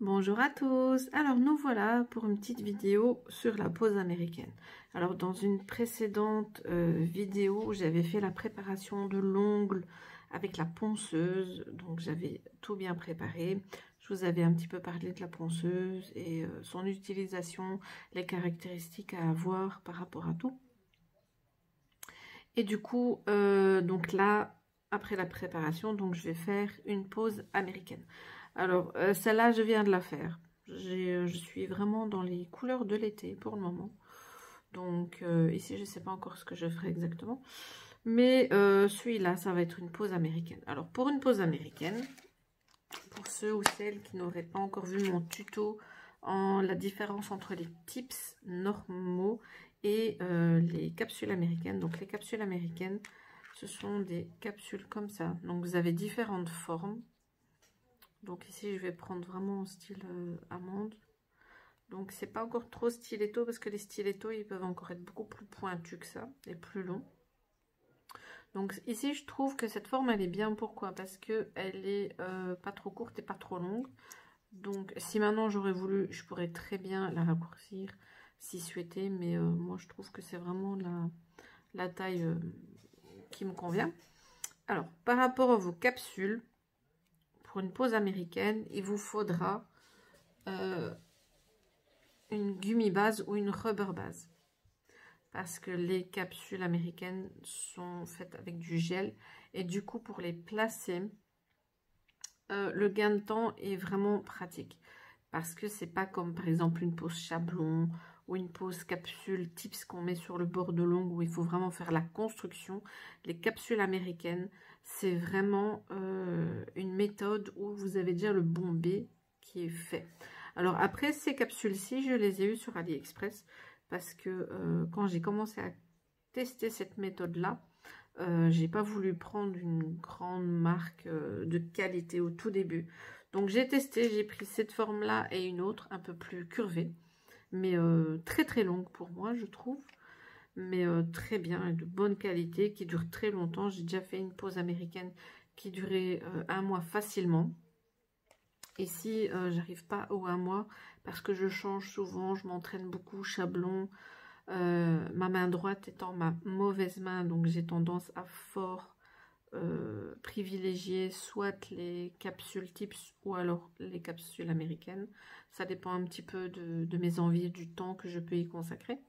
Bonjour à tous, alors nous voilà pour une petite vidéo sur la pose américaine. Alors dans une précédente vidéo, j'avais fait la préparation de l'ongle avec la ponceuse, donc j'avais tout bien préparé. Je vous avais un petit peu parlé de la ponceuse et son utilisation, les caractéristiques à avoir par rapport à tout. Et du coup, donc là, après la préparation, donc je vais faire une pose américaine. Alors, celle-là, je viens de la faire. Je suis vraiment dans les couleurs de l'été pour le moment. Donc, ici, je ne sais pas encore ce que je ferai exactement. Mais celui-là, ça va être une pose américaine. Alors, pour une pose américaine, pour ceux ou celles qui n'auraient pas encore vu mon tuto en la différence entre les tips normaux et les capsules américaines. Donc, les capsules américaines, ce sont des capsules comme ça. Donc, vous avez différentes formes. Donc ici, je vais prendre vraiment en style amande. Donc, c'est pas encore trop stiletto parce que les stilettos, ils peuvent encore être beaucoup plus pointus que ça et plus longs. Donc ici, je trouve que cette forme, elle est bien. Pourquoi? Parce que elle est pas trop courte et pas trop longue. Donc, si maintenant j'aurais voulu, je pourrais très bien la raccourcir si souhaité. Mais moi, je trouve que c'est vraiment la taille qui me convient. Alors, par rapport à vos capsules, pour une pose américaine, il vous faudra une gummy base ou une rubber base. Parce que les capsules américaines sont faites avec du gel. Et du coup, pour les placer, le gain de temps est vraiment pratique. Parce que c'est pas comme par exemple une pose chablon ou une pose capsule tips qu'on met sur le bord de l'ongle où il faut vraiment faire la construction. Les capsules américaines, c'est vraiment une méthode où vous avez déjà le bombé qui est fait. Alors après, ces capsules-ci, je les ai eues sur AliExpress parce que quand j'ai commencé à tester cette méthode-là, j'ai pas voulu prendre une grande marque de qualité au tout début. Donc j'ai testé, j'ai pris cette forme-là et une autre un peu plus curvée, mais très très longue pour moi, je trouve. Mais très bien et de bonne qualité, qui dure très longtemps. J'ai déjà fait une pose américaine qui durait un mois facilement. Ici, j'arrive pas au un mois parce que je change souvent, je m'entraîne beaucoup, chablon. Ma main droite étant ma mauvaise main, donc j'ai tendance à fort privilégier soit les capsules tips ou alors les capsules américaines. Ça dépend un petit peu de mes envies et du temps que je peux y consacrer.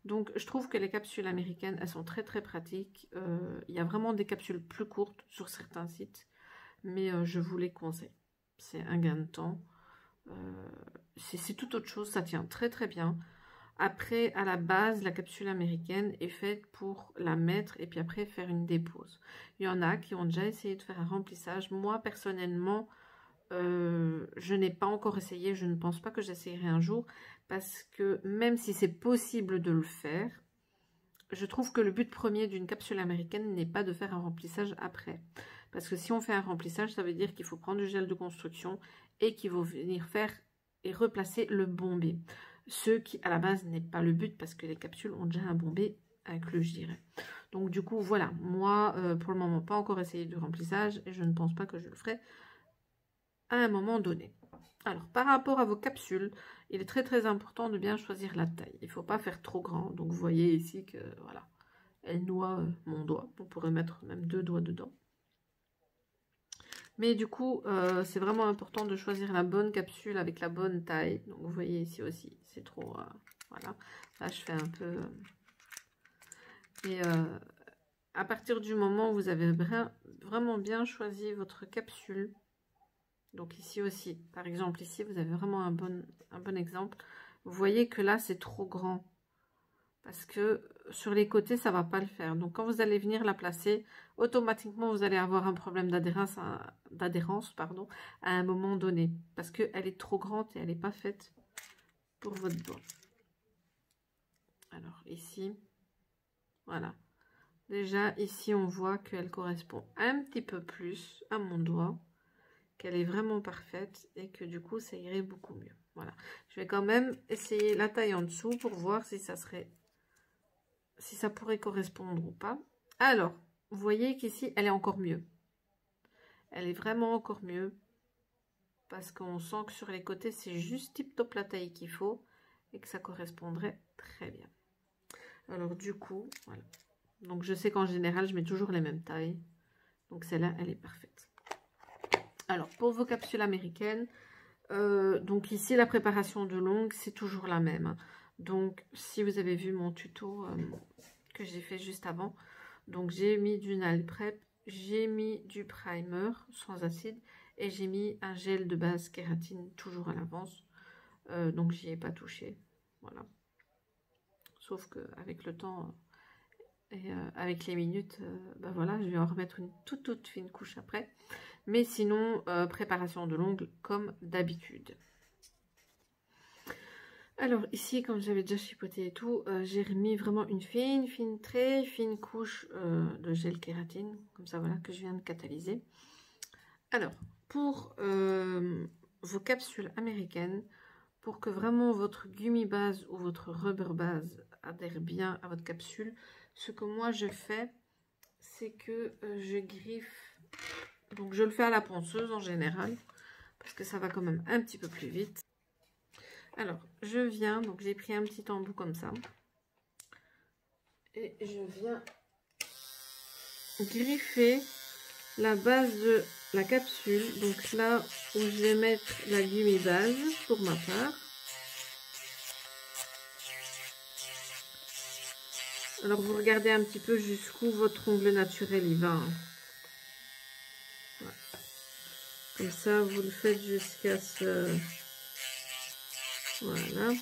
Donc je trouve que les capsules américaines, elles sont très très pratiques. Il y a vraiment des capsules plus courtes sur certains sites, mais je vous les conseille. C'est un gain de temps. C'est tout autre chose, ça tient très très bien. Après, à la base, la capsule américaine est faite pour la mettre et puis après faire une dépose. Il y en a qui ont déjà essayé de faire un remplissage. Moi, personnellement, je n'ai pas encore essayé. Je ne pense pas que j'essayerai un jour parce que même si c'est possible de le faire, je trouve que le but premier d'une capsule américaine n'est pas de faire un remplissage après. Parce que si on fait un remplissage, ça veut dire qu'il faut prendre du gel de construction et qu'il faut venir faire et replacer le bombé. Ce qui, à la base, n'est pas le but parce que les capsules ont déjà un bombé inclus, je dirais. Donc, du coup, voilà. Moi, pour le moment, pas encore essayé de remplissage et je ne pense pas que je le ferai à un moment donné. Alors, par rapport à vos capsules, il est très très important de bien choisir la taille. Il ne faut pas faire trop grand. Donc, vous voyez ici que, voilà, elle noie mon doigt. On pourrait mettre même 2 doigts dedans. Mais du coup, c'est vraiment important de choisir la bonne capsule avec la bonne taille. Donc, vous voyez ici aussi, c'est trop... voilà. Là, je fais un peu... et à partir du moment où vous avez vraiment bien choisi votre capsule, donc ici aussi, par exemple, ici, vous avez vraiment un bon exemple. Vous voyez que là, c'est trop grand. Parce que sur les côtés, ça ne va pas le faire. Donc, quand vous allez venir la placer, automatiquement, vous allez avoir un problème d'adhérence à un moment donné. Parce qu'elle est trop grande et elle n'est pas faite pour votre doigt. Alors, ici, voilà. Déjà, ici, on voit qu'elle correspond un petit peu plus à mon doigt. Qu'elle est vraiment parfaite et que du coup, ça irait beaucoup mieux. Voilà. Je vais quand même essayer la taille en dessous pour voir si ça serait... si ça pourrait correspondre ou pas. Alors, vous voyez qu'ici, elle est encore mieux. Elle est vraiment encore mieux. parce qu'on sent que sur les côtés, c'est juste tip top la taille qu'il faut et que ça correspondrait très bien. Alors du coup, voilà. Donc je sais qu'en général, je mets toujours les mêmes tailles. Donc celle-là, elle est parfaite. Alors pour vos capsules américaines, donc ici la préparation de l'ongle, c'est toujours la même. Donc si vous avez vu mon tuto que j'ai fait juste avant, donc j'ai mis du nail prep, j'ai mis du primer sans acide et j'ai mis un gel de base kératine toujours à l'avance. Donc j'y ai pas touché. Voilà. Sauf qu'avec le temps et avec les minutes, ben voilà, je vais en remettre une toute fine couche après. Mais sinon, préparation de l'ongle comme d'habitude. Alors ici, comme j'avais déjà chipoté et tout, j'ai remis vraiment une très fine couche de gel kératine. Comme ça, voilà, que je viens de catalyser. Alors, pour vos capsules américaines, pour que vraiment votre gummy base ou votre rubber base adhère bien à votre capsule, ce que moi je fais, c'est que je griffe. Donc je le fais à la ponceuse en général, parce que ça va quand même un petit peu plus vite. Alors je viens, donc j'ai pris un petit embout comme ça, et je viens griffer la base de la capsule, donc là où je vais mettre la gummy base pour ma part. Alors vous regardez un petit peu jusqu'où votre ongle naturel y va. Voilà. Comme ça vous le faites jusqu'à ce... Voilà.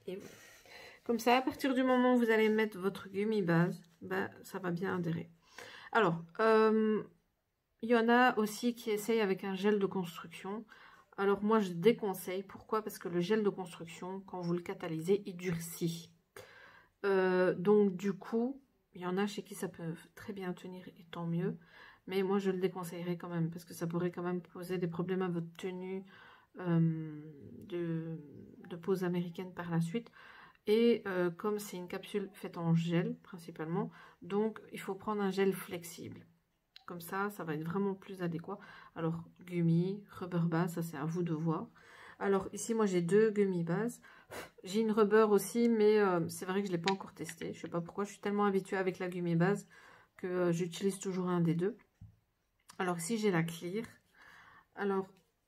Et voilà. Comme ça, à partir du moment où vous allez mettre votre gummy base, ben, ça va bien adhérer. Alors, il y en a aussi qui essayent avec un gel de construction. Alors moi, je déconseille. Pourquoi? Parce que le gel de construction, quand vous le catalysez, il durcit. Donc du coup, il y en a chez qui ça peut très bien tenir et tant mieux. Mais moi, je le déconseillerais quand même parce que ça pourrait quand même poser des problèmes à votre tenue de pose américaine par la suite. Et comme c'est une capsule faite en gel principalement, donc il faut prendre un gel flexible. Comme ça va être vraiment plus adéquat. Alors, gummy, rubber base, ça c'est à vous de voir. Alors ici, moi j'ai deux gummy bases. J'ai une rubber aussi, mais c'est vrai que je ne l'ai pas encore testé. Je ne sais pas pourquoi, je suis tellement habituée avec la gummy base que j'utilise toujours un des deux. Alors ici, j'ai la clear. Alors,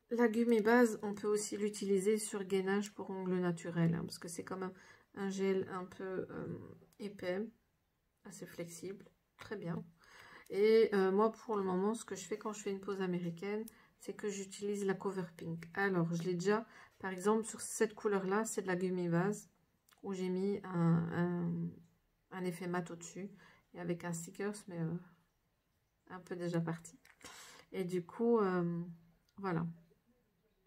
la gummy base, on peut aussi l'utiliser sur gainage pour ongles naturels, hein, parce que c'est quand même un gel un peu épais, assez flexible, très bien. Et moi, pour le moment, ce que je fais quand je fais une pose américaine, c'est que j'utilise la Cover Pink. Alors, je l'ai déjà, par exemple, sur cette couleur-là, c'est de la gummy base, où j'ai mis un effet mat au-dessus, et avec un stickers, mais un peu déjà parti. Et du coup, voilà.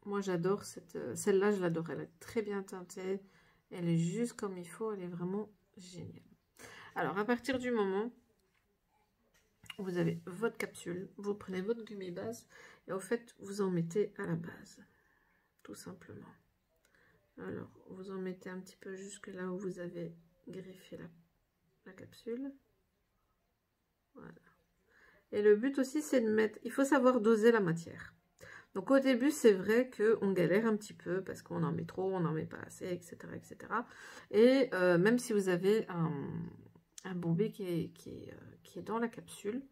Moi, j'adore celle-là, je l'adore. Elle est très bien teintée. Elle est juste comme il faut. Elle est vraiment géniale. Alors, à partir du moment où vous avez votre capsule, vous prenez votre gummy base et au fait, vous en mettez à la base. Tout simplement. Alors, vous en mettez un petit peu jusque là où vous avez griffé la capsule. Voilà. Et le but aussi, c'est de mettre... Il faut savoir doser la matière. Donc au début, c'est vrai qu'on galère un petit peu parce qu'on en met trop, on n'en met pas assez, etc. etc. Et même si vous avez un bombé qui est dans la capsule,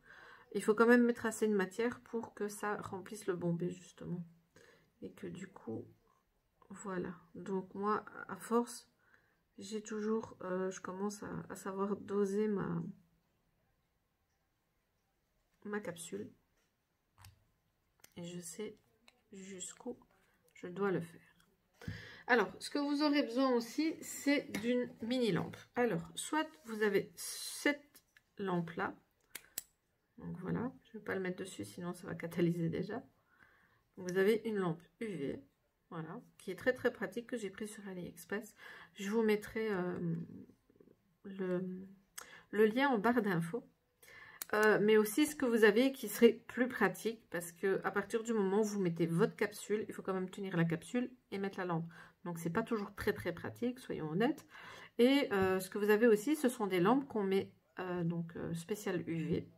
il faut quand même mettre assez de matière pour que ça remplisse le bombé justement. Et que du coup, voilà. Donc moi, à force, j'ai toujours, je commence à savoir doser ma capsule. Et je sais jusqu'où je dois le faire. Alors, ce que vous aurez besoin aussi, c'est d'une mini lampe. Alors, soit vous avez cette lampe-là. Donc voilà, je ne vais pas le mettre dessus, sinon ça va catalyser déjà. Donc, vous avez une lampe UV, voilà, qui est très pratique, que j'ai pris sur AliExpress. Je vous mettrai le lien en barre d'infos. Mais aussi ce que vous avez qui serait plus pratique, parce que à partir du moment où vous mettez votre capsule, il faut quand même tenir la capsule et mettre la lampe. Donc c'est pas toujours très pratique, soyons honnêtes. Et ce que vous avez aussi, ce sont des lampes qu'on met spéciales UV,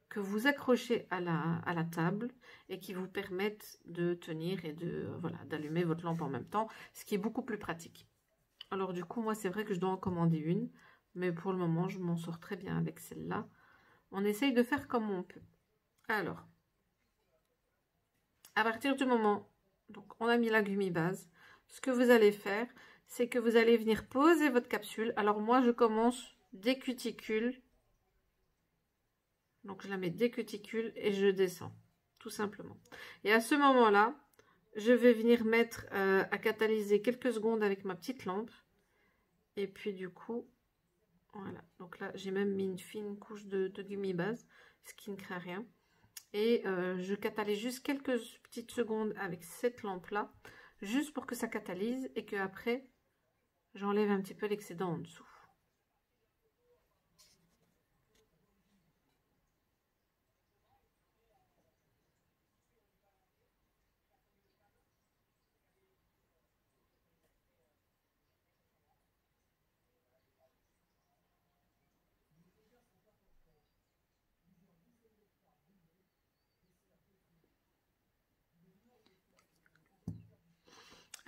que vous accrochez à la table et qui vous permettent de tenir et d'allumer votre lampe en même temps, ce qui est beaucoup plus pratique. Alors du coup, moi c'est vrai que je dois en commander une, mais pour le moment je m'en sors très bien avec celle-là. On essaye de faire comme on peut. Alors, à partir du moment, donc on a mis la gummy base, ce que vous allez faire, c'est que vous allez venir poser votre capsule. Alors moi je commence des cuticules. Donc je la mets des cuticules et je descends, tout simplement. Et à ce moment-là, je vais venir mettre à catalyser quelques secondes avec ma petite lampe. Et puis du coup, voilà. Donc là, j'ai même mis une fine couche de gummy base, ce qui ne craint rien. Et je catalyse juste quelques petites secondes avec cette lampe-là, juste pour que ça catalyse et que après, j'enlève un petit peu l'excédent en dessous.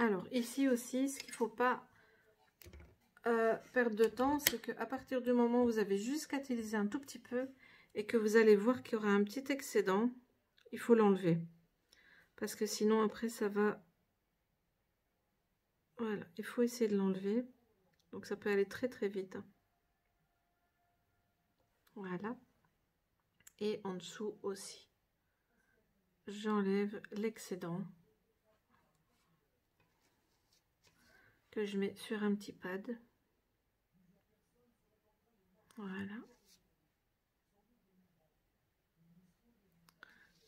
Alors, ici aussi, ce qu'il ne faut pas perdre de temps, c'est qu'à partir du moment où vous avez juste catalysé un tout petit peu et que vous allez voir qu'il y aura un petit excédent, il faut l'enlever. Parce que sinon, après, ça va... Voilà, il faut essayer de l'enlever. Donc, ça peut aller très, très vite. Voilà. Et en dessous aussi. J'enlève l'excédent que je mets sur un petit pad. Voilà.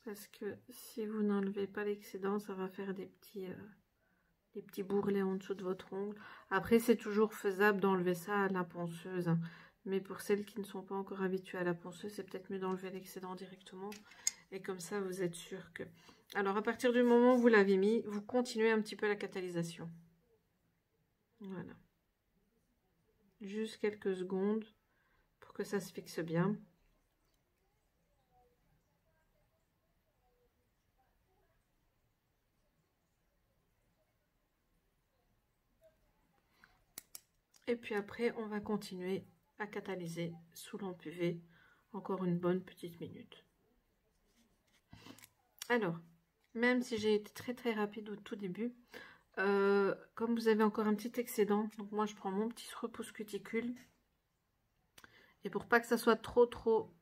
Parce que si vous n'enlevez pas l'excédent, ça va faire des petits bourrelets en dessous de votre ongle. Après, c'est toujours faisable d'enlever ça à la ponceuse. Hein. Mais pour celles qui ne sont pas encore habituées à la ponceuse, c'est peut-être mieux d'enlever l'excédent directement. Et comme ça, vous êtes sûr que... Alors, à partir du moment où vous l'avez mis, vous continuez un petit peu la catalysation. Voilà. Juste quelques secondes pour que ça se fixe bien. Et puis après, on va continuer à catalyser sous lampe UV encore une bonne petite minute. Alors, même si j'ai été très très rapide au tout début, comme vous avez encore un petit excédent, donc moi je prends mon petit repousse cuticule. Et pour pas que ça soit trop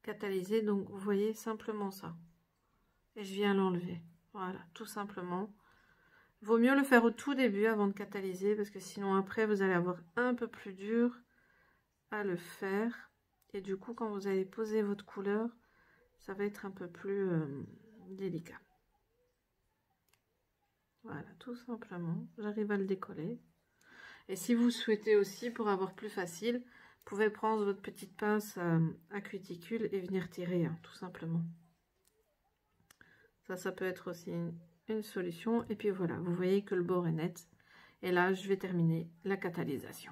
catalysé, donc vous voyez simplement ça. Et je viens l'enlever. Voilà, tout simplement. Vaut mieux le faire au tout début avant de catalyser, parce que sinon après vous allez avoir un peu plus dur à le faire. Et du coup, quand vous allez poser votre couleur, ça va être un peu plus délicat. Voilà, tout simplement. J'arrive à le décoller. Et si vous souhaitez aussi, pour avoir plus facile, vous pouvez prendre votre petite pince à cuticule et venir tirer, hein, tout simplement. Ça peut être aussi une solution. Et puis voilà, vous voyez que le bord est net. Et là, je vais terminer la catalysation.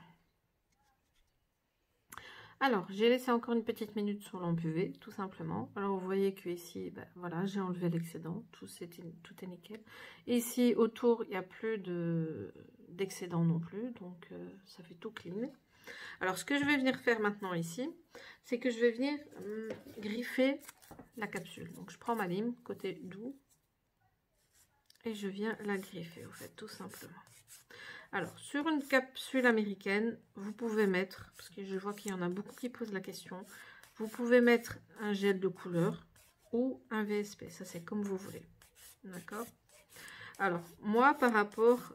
Alors, j'ai laissé encore une petite minute sur lampe UV, tout simplement. Alors, vous voyez que ici, ben, voilà, j'ai enlevé l'excédent, tout est nickel. Ici, autour, il n'y a plus d'excédent non plus, donc ça fait tout clean. Alors, ce que je vais venir faire maintenant ici, c'est que je vais venir griffer la capsule. Donc, je prends ma lime, côté doux, et je viens la griffer, au fait, tout simplement. Alors, sur une capsule américaine, vous pouvez mettre, parce que je vois qu'il y en a beaucoup qui posent la question, vous pouvez mettre un gel de couleur ou un VSP. Ça, c'est comme vous voulez. D'accord? Alors, moi, par rapport,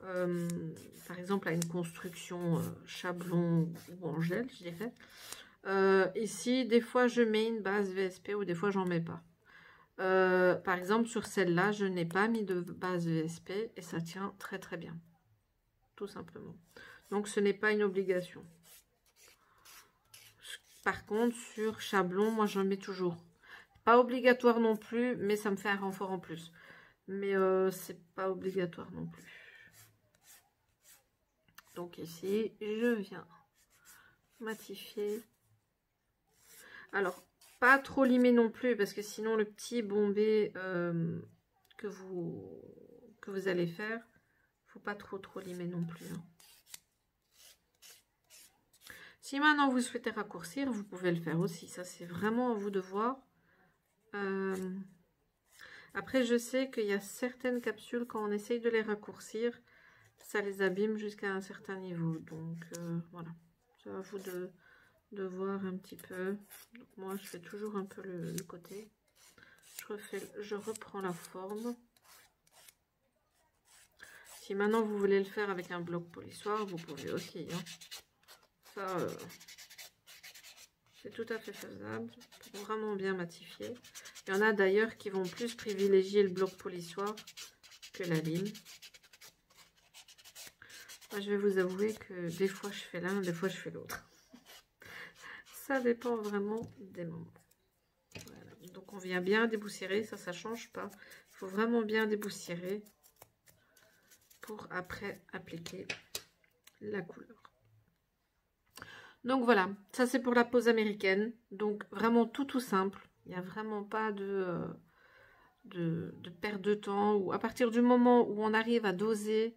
par exemple, à une construction chablon ou en gel, je dirais, ici, des fois, je mets une base VSP ou des fois, j'en mets pas. Par exemple, sur celle-là, je n'ai pas mis de base VSP et ça tient très, très bien. Tout simplement. Donc ce n'est pas une obligation. Par contre, sur chablon, moi j'en mets toujours. Pas obligatoire non plus, mais ça me fait un renfort en plus. Mais c'est pas obligatoire non plus. Donc ici, je viens matifier. Alors, pas trop limer non plus, parce que sinon le petit bombé que vous allez faire, faut pas trop limer non plus. Hein. Si maintenant vous souhaitez raccourcir, vous pouvez le faire aussi. Ça, c'est vraiment à vous de voir. Après, je sais qu'il y a certaines capsules, quand on essaye de les raccourcir, ça les abîme jusqu'à un certain niveau. Donc, voilà. C'est à vous de voir un petit peu. Donc, moi, je fais toujours un peu le côté. Je reprends la forme. Si maintenant, vous voulez le faire avec un bloc polissoir, vous pouvez aussi. Hein. Ça, c'est tout à fait faisable. Pour vraiment bien matifier. Il y en a d'ailleurs qui vont plus privilégier le bloc polissoir que la lime. Moi, je vais vous avouer que des fois, je fais l'un, des fois, je fais l'autre. Ça dépend vraiment des moments. Voilà. Donc, on vient bien déboussiérer. Ça ne change pas. Il faut vraiment bien déboussiérer pour après appliquer la couleur. Donc, voilà. Ça, c'est pour la pose américaine. Donc, vraiment tout simple. Il n'y a vraiment pas de perte de temps. Ou à partir du moment où on arrive à doser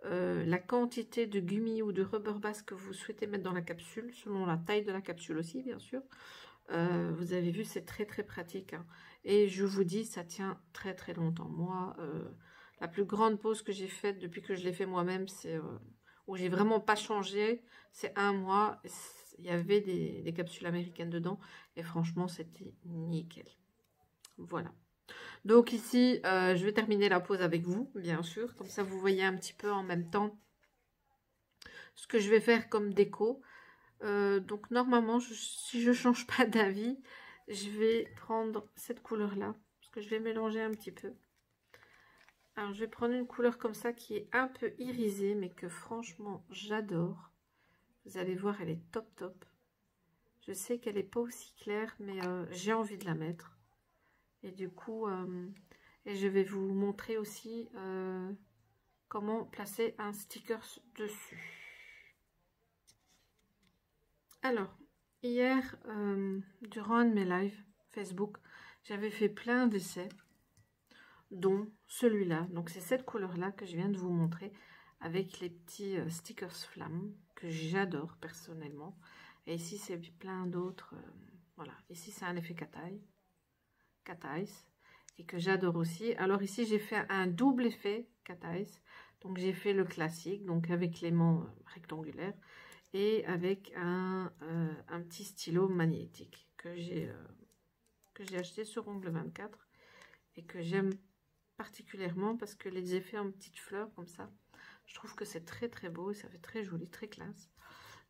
la quantité de gummi ou de rubber base que vous souhaitez mettre dans la capsule, selon la taille de la capsule aussi, bien sûr. Vous avez vu, c'est très pratique. Hein. Et je vous dis, ça tient très longtemps. Moi, la plus grande pause que j'ai faite depuis que je l'ai fait moi-même, c'est où j'ai vraiment pas changé, c'est 1 mois. Il y avait des capsules américaines dedans. Et franchement, c'était nickel. Voilà. Donc ici, je vais terminer la pose avec vous, bien sûr. Comme ça, vous voyez un petit peu en même temps ce que je vais faire comme déco. Donc normalement, si je ne change pas d'avis, je vais prendre cette couleur-là. Parce que je vais mélanger un petit peu. Alors, je vais prendre une couleur comme ça qui est un peu irisée, mais que franchement, j'adore. Vous allez voir, elle est top. Je sais qu'elle n'est pas aussi claire, mais j'ai envie de la mettre. Et du coup, et je vais vous montrer aussi comment placer un sticker dessus. Alors, hier, durant un de mes lives Facebook, j'avais fait plein d'essais, dont celui-là. Donc, c'est cette couleur-là que je viens de vous montrer, avec les petits stickers flammes, que j'adore personnellement. Et ici, c'est plein d'autres. Voilà, ici, c'est un effet cat eyes, et que j'adore aussi. Alors ici, j'ai fait un double effet cat eyes. Donc, j'ai fait le classique, donc avec l'aimant rectangulaire, et avec un petit stylo magnétique que j'ai acheté sur Ongle 24 et que j'aime particulièrement parce que les effets en petites fleurs comme ça, je trouve que c'est très beau et ça fait très joli, très classe.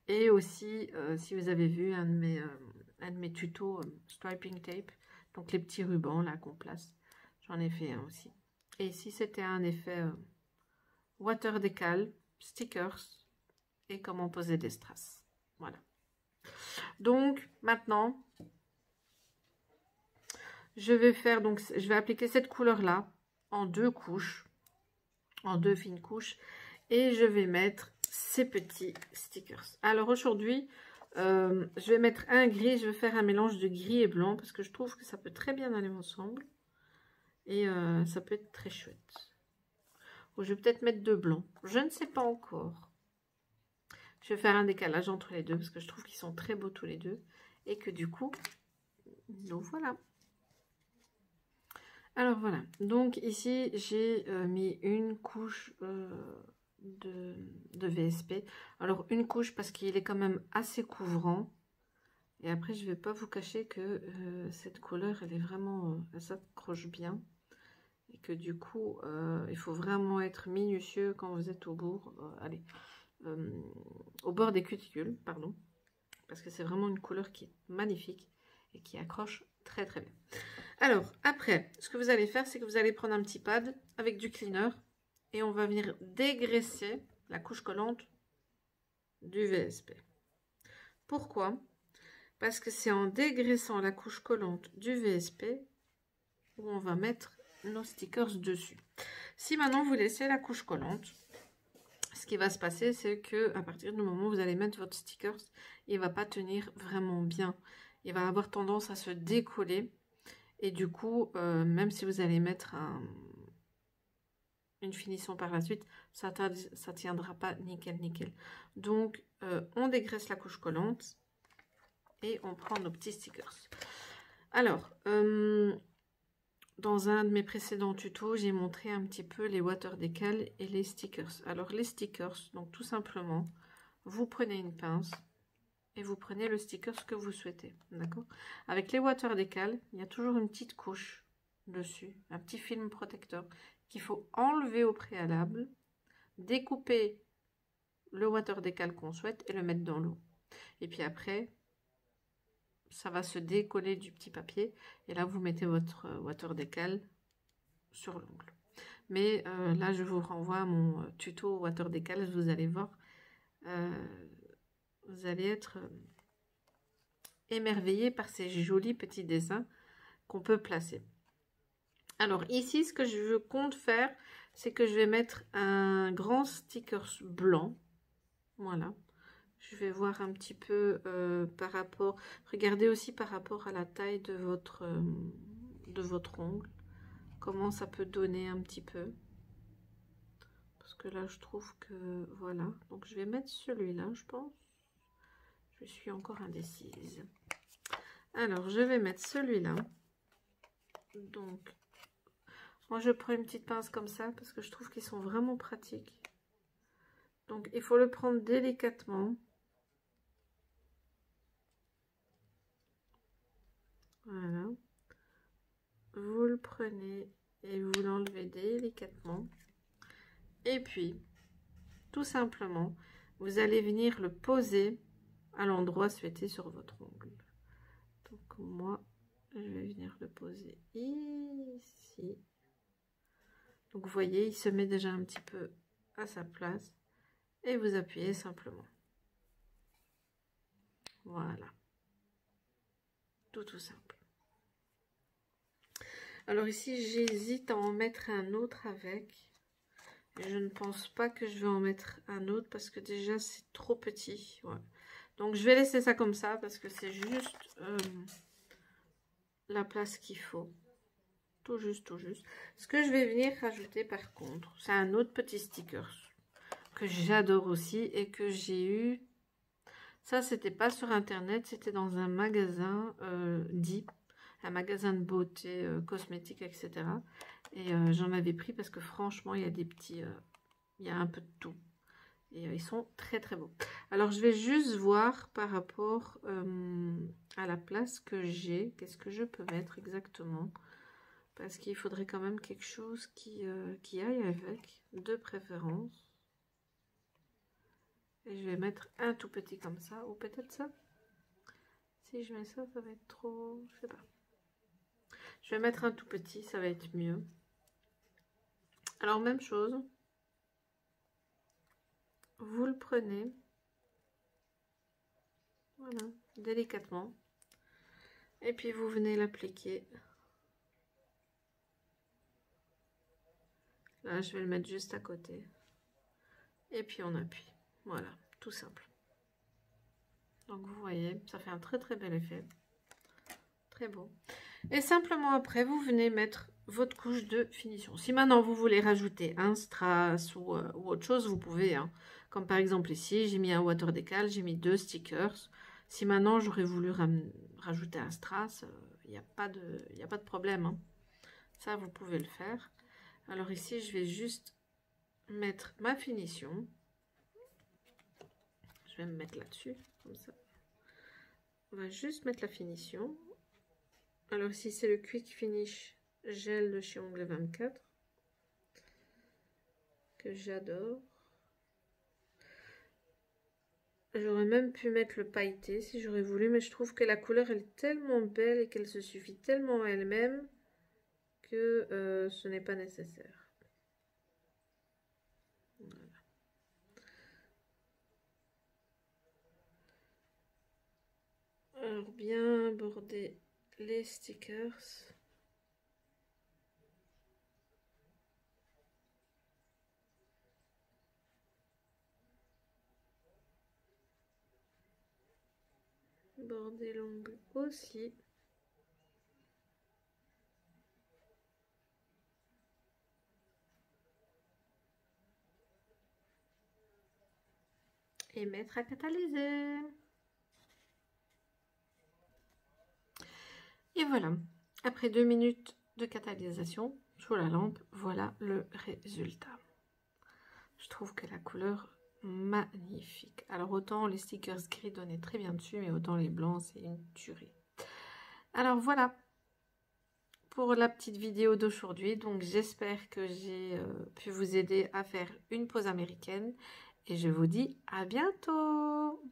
Et aussi, si vous avez vu un de mes tutos striping tape, donc les petits rubans là qu'on place, j'en ai fait un aussi. Et ici, c'était un effet water decal, stickers, et comment poser des strass. Voilà. Donc maintenant, je vais appliquer cette couleur là en 2 couches, en 2 fines couches, et je vais mettre ces petits stickers. Alors aujourd'hui, je vais mettre un gris, je vais faire un mélange de gris et blanc parce que je trouve que ça peut très bien aller ensemble et ça peut être très chouette. Ou je vais peut-être mettre 2 blancs, je ne sais pas encore. Je vais faire un décalage entre les deux parce que je trouve qu'ils sont très beaux tous les deux. Et que du coup, donc voilà. Alors voilà. Donc ici, j'ai mis une couche de VSP. Alors une couche parce qu'il est quand même assez couvrant. Et après, je ne vais pas vous cacher que cette couleur, elle est vraiment... elle s'accroche bien. Et que du coup, il faut vraiment être minutieux quand vous êtes au bord. Au bord des cuticules, pardon, parce que c'est vraiment une couleur qui est magnifique et qui accroche très bien. Alors après, ce que vous allez faire, c'est que vous allez prendre un petit pad avec du cleaner et on va venir dégraisser la couche collante du VSP. Pourquoi? Parce que c'est en dégraissant la couche collante du VSP où on va mettre nos stickers dessus. Si maintenant vous laissez la couche collante, ce qui va se passer, c'est que à partir du moment où vous allez mettre votre sticker, il va pas tenir vraiment bien. Il va avoir tendance à se décoller. Et du coup, même si vous allez mettre une finition par la suite, ça tiendra pas nickel nickel. Donc, on dégraisse la couche collante et on prend nos petits stickers. Alors, dans un de mes précédents tutos, j'ai montré un petit peu les water décal et les stickers. Alors les stickers, donc tout simplement, vous prenez une pince et vous prenez le sticker que vous souhaitez, d'accord? Avec les water décal, il y a toujours une petite couche dessus, un petit film protecteur qu'il faut enlever au préalable, découper le water décal qu'on souhaite et le mettre dans l'eau. Et puis après, ça va se décoller du petit papier et là vous mettez votre water décal sur l'ongle. Mais là je vous renvoie à mon tuto water décal, vous allez voir, vous allez être émerveillé par ces jolis petits dessins qu'on peut placer. Alors ici ce que je compte faire, c'est que je vais mettre un grand sticker blanc, voilà. Je vais voir un petit peu par rapport, regardez aussi par rapport à la taille de votre ongle, comment ça peut donner un petit peu. Parce que là, je trouve que, voilà. Donc, je vais mettre celui-là, je pense. Je suis encore indécise. Alors, je vais mettre celui-là. Donc, moi, je prends une petite pince comme ça parce que je trouve qu'ils sont vraiment pratiques. Donc, il faut le prendre délicatement. Voilà. Vous le prenez et vous l'enlevez délicatement. Et puis, tout simplement, vous allez venir le poser à l'endroit souhaité sur votre ongle. Donc, moi, je vais venir le poser ici. Donc, vous voyez, il se met déjà un petit peu à sa place. Et vous appuyez simplement. Voilà. Tout simple. Alors ici, j'hésite à en mettre un autre avec. Je ne pense pas que je vais en mettre un autre parce que déjà, c'est trop petit. Ouais. Donc, je vais laisser ça comme ça parce que c'est juste la place qu'il faut. Tout juste. Ce que je vais venir rajouter par contre, c'est un autre petit sticker que j'adore aussi et que j'ai eu. Ça, c'était pas sur internet, c'était dans un magasin dit, un magasin de beauté, cosmétique, etc. Et j'en avais pris parce que franchement, il y a des petits, il y a un peu de tout. Et ils sont très beaux. Alors, je vais juste voir par rapport à la place que j'ai, qu'est-ce que je peux mettre exactement. Parce qu'il faudrait quand même quelque chose qui aille avec, de préférence. Et je vais mettre un tout petit comme ça, ou peut-être ça. Si je mets ça, ça va être trop... Je sais pas. Je vais mettre un tout petit, ça va être mieux. Alors, même chose. Vous le prenez. Voilà, délicatement. Et puis, vous venez l'appliquer. Là, je vais le mettre juste à côté. Et puis, on appuie. Voilà, tout simple. Donc, vous voyez, ça fait un très bel effet. Très beau. Et simplement après, vous venez mettre votre couche de finition. Si maintenant, vous voulez rajouter un strass ou autre chose, vous pouvez. Hein. Comme par exemple ici, j'ai mis un water décal, j'ai mis 2 stickers. Si maintenant, j'aurais voulu rajouter un strass, il n'y a pas de problème. Hein. Ça, vous pouvez le faire. Alors ici, je vais juste mettre ma finition. Je vais me mettre là-dessus, comme ça. On va juste mettre la finition. Alors ici, c'est le Quick Finish gel de chez Ongles 24. Que j'adore. J'aurais même pu mettre le pailleté si j'aurais voulu, mais je trouve que la couleur elle est tellement belle et qu'elle se suffit tellement à elle-même que ce n'est pas nécessaire. Voilà. Alors bien border les stickers. border l'ongle aussi. Et mettre à catalyser. Et voilà, après 2 minutes de catalysation sous la lampe, voilà le résultat. Je trouve que la couleur magnifique. Alors autant les stickers gris donnaient très bien dessus, mais autant les blancs c'est une tuerie. Alors voilà pour la petite vidéo d'aujourd'hui. Donc j'espère que j'ai pu vous aider à faire une pose américaine et je vous dis à bientôt.